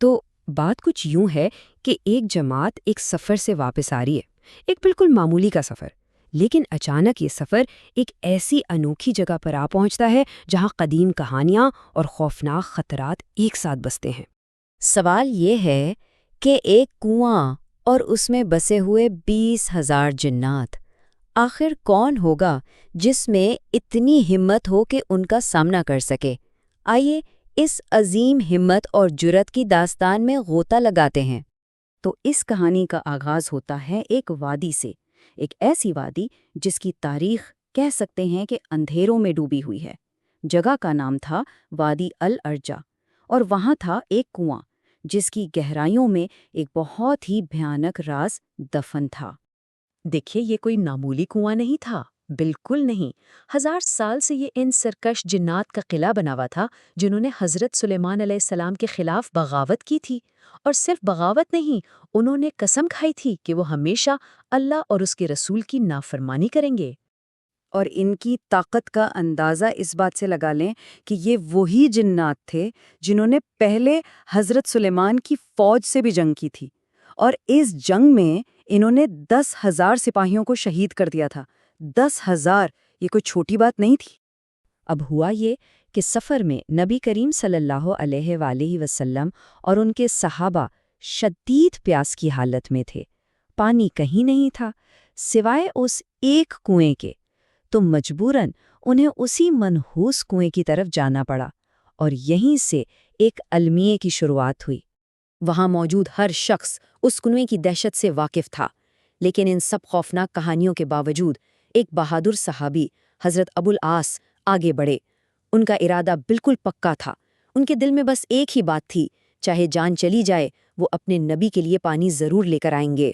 تو بات کچھ یوں ہے کہ ایک جماعت ایک سفر سے واپس آ رہی ہے، ایک بالکل معمولی کا سفر، لیکن اچانک یہ سفر ایک ایسی انوکھی جگہ پر آ پہنچتا ہے جہاں قدیم کہانیاں اور خوفناک خطرات ایک ساتھ بستے ہیں۔ سوال یہ ہے کہ ایک کنواں اور اس میں بسے ہوئے 20,000 جنات، آخر کون ہوگا جس میں اتنی ہمت ہو کہ ان کا سامنا کر سکے؟ آئیے اس عظیم ہمت اور جرأت کی داستان میں غوطہ لگاتے ہیں۔ تو اس کہانی کا آغاز ہوتا ہے ایک وادی سے، ایک ایسی وادی جس کی تاریخ کہہ سکتے ہیں کہ اندھیروں میں ڈوبی ہوئی ہے۔ جگہ کا نام تھا وادی الارجا، اور وہاں تھا ایک کنواں جس کی گہرائیوں میں ایک بہت ہی بھیانک راز دفن تھا۔ دیکھیے، یہ کوئی معمولی کنواں نہیں تھا، بالکل نہیں۔ 1000 سال سے یہ ان سرکش جنات کا قلعہ بنا ہوا تھا جنہوں نے حضرت سلیمان علیہ السلام کے خلاف بغاوت کی تھی، اور صرف بغاوت نہیں، انہوں نے قسم کھائی تھی کہ وہ ہمیشہ اللہ اور اس کے رسول کی نافرمانی کریں گے۔ اور ان کی طاقت کا اندازہ اس بات سے لگا لیں کہ یہ وہی جنات تھے جنہوں نے پہلے حضرت سلیمان کی فوج سے بھی جنگ کی تھی، اور اس جنگ میں انہوں نے 10,000 سپاہیوں کو شہید کر دیا تھا۔ 10,000! یہ کوئی چھوٹی بات نہیں تھی۔ اب ہوا یہ کہ سفر میں نبی کریم صلی اللہ علیہ وآلہ وسلم اور ان کے صحابہ شدید پیاس کی حالت میں تھے۔ پانی کہیں نہیں تھا سوائے اس ایک کنویں کے، تو مجبوراً انہیں اسی منحوس کنویں کی طرف جانا پڑا، اور یہیں سے ایک المیے کی شروعات ہوئی۔ وہاں موجود ہر شخص اس کنویں کی دہشت سے واقف تھا، لیکن ان سب خوفناک کہانیوں کے باوجود ایک بہادر صحابی حضرت ابو العاص آگے بڑھے۔ ان کا ارادہ بالکل پکا تھا، ان کے دل میں بس ایک ہی بات تھی، چاہے جان چلی جائے وہ اپنے نبی کے لیے پانی ضرور لے کر آئیں گے۔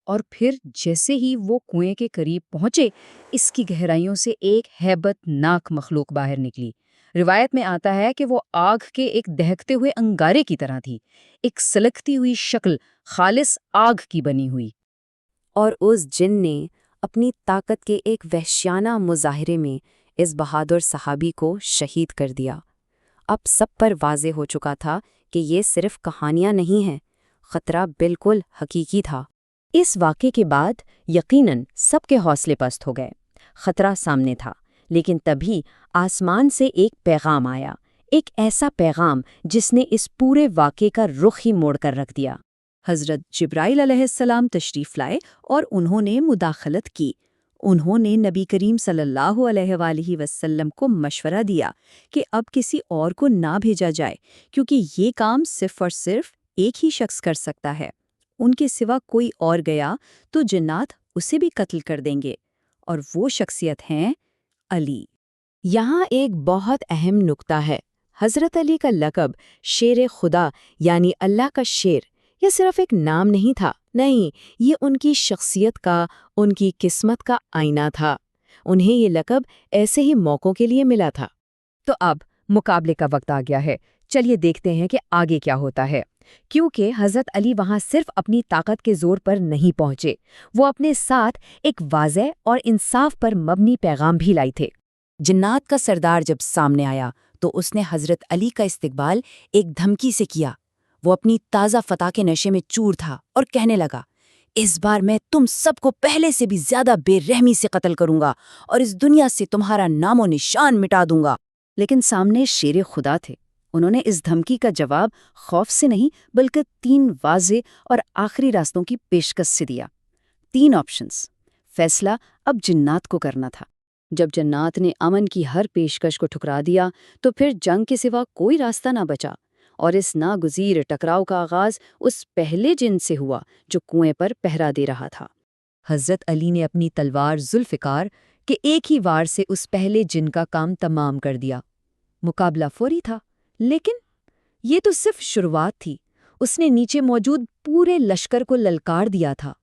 اور پھر جیسے ہی وہ کنویں کے قریب پہنچے، اس کی گہرائیوں سے ایک ہیبت ناک مخلوق باہر نکلی۔ روایت میں آتا ہے کہ وہ آگ کے ایک دہکتے ہوئے انگارے کی طرح تھی، ایک سلگتی ہوئی شکل، خالص آگ کی بنی ہوئی۔ اور اس جن نے اپنی طاقت کے ایک وحشیانہ مظاہرے میں اس بہادر صحابی کو شہید کر دیا۔ اب سب پر واضح ہو چکا تھا کہ یہ صرف کہانیاں نہیں ہیں، خطرہ بالکل حقیقی تھا۔ اس واقعے کے بعد یقیناً سب کے حوصلے پست ہو گئے۔ خطرہ سامنے تھا، لیکن تبھی آسمان سے ایک پیغام آیا، ایک ایسا پیغام جس نے اس پورے واقعے کا رخ ہی موڑ کر رکھ دیا۔ حضرت جبرائیل علیہ السلام تشریف لائے اور انہوں نے مداخلت کی۔ انہوں نے نبی کریم صلی اللہ علیہ وآلہ وسلم کو مشورہ دیا کہ اب کسی اور کو نہ بھیجا جائے، کیونکہ یہ کام صرف اور صرف ایک ہی شخص کر سکتا ہے۔ ان کے سوا کوئی اور گیا تو جنات اسے بھی قتل کر دیں گے، اور وہ شخصیت ہیں علی۔ یہاں ایک بہت اہم نکتہ ہے۔ حضرت علی کا لقب شیر خدا یعنی اللہ کا شیر یہ صرف ایک نام نہیں تھا، نہیں، یہ ان کی شخصیت کا، ان کی قسمت کا آئینہ تھا۔ انہیں یہ لقب ایسے ہی موقعوں کے لیے ملا تھا۔ تو اب مقابلے کا وقت آ گیا ہے، چلیے دیکھتے ہیں کہ آگے کیا ہوتا ہے، کیونکہ حضرت علی وہاں صرف اپنی طاقت کے زور پر نہیں پہنچے، وہ اپنے ساتھ ایک واضح اور انصاف پر مبنی پیغام بھی لائے تھے۔ جنات کا سردار جب سامنے آیا تو اس نے حضرت علی کا استقبال ایک دھمکی سے کیا۔ وہ اپنی تازہ فتح کے نشے میں چور تھا اور کہنے لگا، اس بار میں تم سب کو پہلے سے بھی زیادہ بے رحمی سے قتل کروں گا اور اس دنیا سے تمہارا نام و نشان مٹا دوں گا۔ لیکن سامنے شیر خدا تھے۔ انہوں نے اس دھمکی کا جواب خوف سے نہیں بلکہ 3 واضح اور آخری راستوں کی پیشکش سے دیا۔ 3 آپشنز۔ فیصلہ اب جنات کو کرنا تھا۔ جب جنات نے امن کی ہر پیشکش کو ٹھکرا دیا تو پھر جنگ کے سوا کوئی راستہ نہ بچا، اور اس ناگزیر ٹکراؤ کا آغاز اس پہلے جن سے ہوا جو کنویں پر پہرا دے رہا تھا۔ حضرت علی نے اپنی تلوار ذوالفقار کے ایک ہی وار سے اس پہلے جن کا کام تمام کر دیا۔ مقابلہ فوری تھا، لیکن یہ تو صرف شروعات تھی۔ اس نے نیچے موجود پورے لشکر کو للکار دیا تھا۔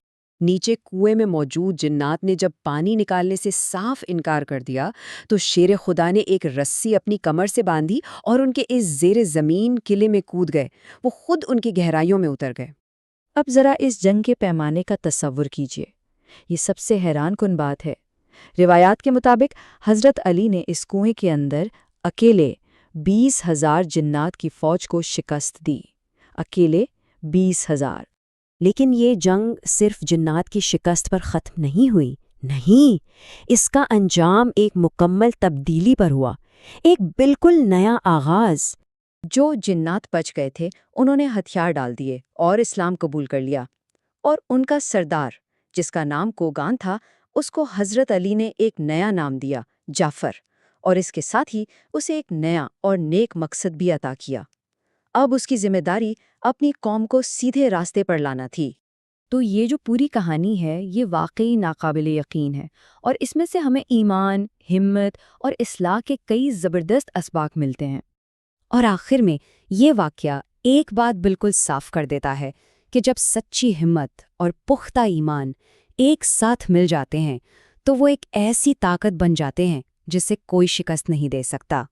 نیچے کنویں میں موجود جنات نے جب پانی نکالنے سے صاف انکار کر دیا تو شیر خدا نے ایک رسی اپنی کمر سے باندھی اور ان کے اس زیر زمین قلعے میں کود گئے۔ وہ خود ان کی گہرائیوں میں اتر گئے۔ اب ذرا اس جنگ کے پیمانے کا تصور کیجیے، یہ سب سے حیران کن بات ہے۔ روایات کے مطابق حضرت علی نے اس کنویں کے اندر اکیلے 20,000 جنات کی فوج کو شکست دی۔ اکیلے 20,000۔ لیکن یہ جنگ صرف جنات کی شکست پر ختم نہیں ہوئی، نہیں، اس کا انجام ایک مکمل تبدیلی پر ہوا، ایک بالکل نیا آغاز۔ جو جنات بچ گئے تھے انہوں نے ہتھیار ڈال دیے اور اسلام قبول کر لیا، اور ان کا سردار جس کا نام کوگان تھا اس کو حضرت علی نے ایک نیا نام دیا، جعفر، اور اس کے ساتھ ہی اسے ایک نیا اور نیک مقصد بھی عطا کیا۔ اب اس کی ذمہ داری اپنی قوم کو سیدھے راستے پر لانا تھی۔ تو یہ جو پوری کہانی ہے یہ واقعی ناقابل یقین ہے، اور اس میں سے ہمیں ایمان، ہمت اور اصلاح کے کئی زبردست اسباق ملتے ہیں۔ اور آخر میں یہ واقعہ ایک بات بالکل صاف کر دیتا ہے کہ جب سچی ہمت اور پختہ ایمان ایک ساتھ مل جاتے ہیں تو وہ ایک ایسی طاقت بن جاتے ہیں جسے کوئی شکست نہیں دے سکتا۔